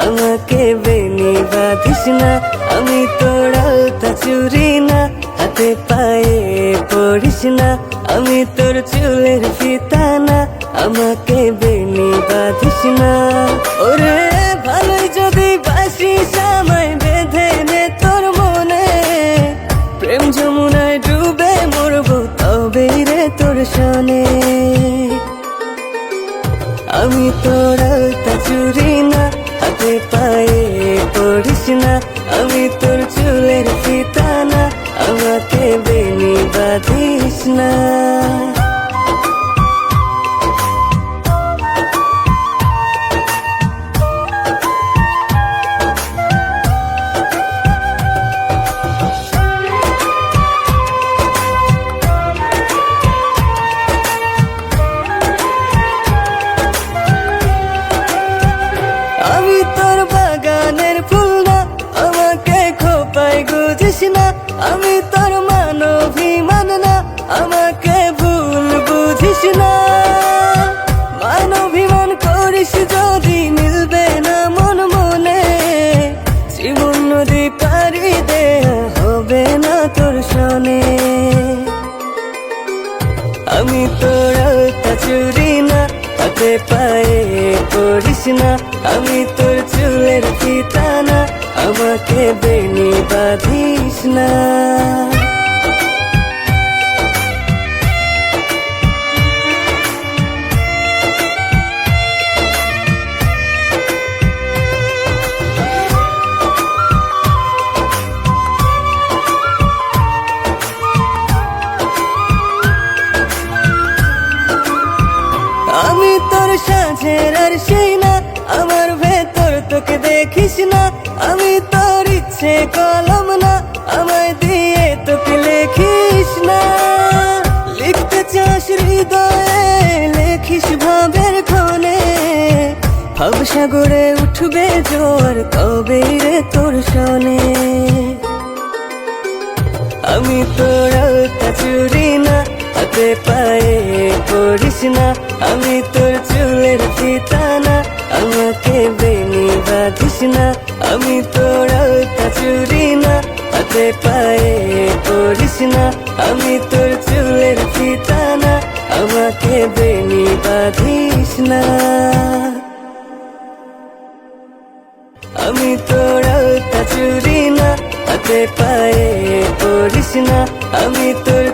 আমাকে বেনি বাঁধিস না, আমি তোর আলতা চুরি না, হাতে পায়ে পড়িস না, আমি তোর চুলের ফিতা না, আমাকে বেনি বাঁধিস না। ওরে ভালোই যদি বাসিস আমায় বেঁধে নে তোর মনে, প্রেম যমুনায় ডুবে মরবো তবেই রে তোর শোনে। আমি তোর আলতা চুরি না, হাতে পায়ে পড়িস না, আমি তোর চুলের ফিতা না, আমাকে বেনি বাঁধিস না। আমি তোর বাগানের ফুল না, আমাকে খোপায় গুজিস না, আমি তোর মানবিমান না, আমাকে ভুল বুঝিস না। মানবিমান করিস যদি মিলবে না মন মনে, জীবন নদী পারি দে হবে না তোর শোনে। আমি তোর আলতা চুরি না, হাতে পায়ে পড়িস না, আমি তোর চুলের ফিতা না, আমাকে বেনি বাঁধিস না। আমি তোর সাঁঝের আর সেই না, আমার ভেতর তোকে দেখিস না, আমি তোর ইচ্ছে কলম না, আমায় দিয়ে তোকে লেখিস না। লিখতে চাস হৃদয়ে লেখিস ভাবের ক্ষণে, ভাবসাগরে উঠবে জোয়ার কবেই রে তোর শোনে। আমি তোর আলতা চুরি না, হাতে পায়ে পড়িস না, আমি তোর চুলের ফিতা না, আমাকে বেনি বাঁধিস না। আমি তোর আলতা চুরি না, হাতে পায়ে পড়িস না, আমি তোর চুলের ফিতা না, আমাকে বেনি বাঁধিস না। আমি তোর আলতা চুরি না, হাতে পায়ে পড়িস না, আমি তোর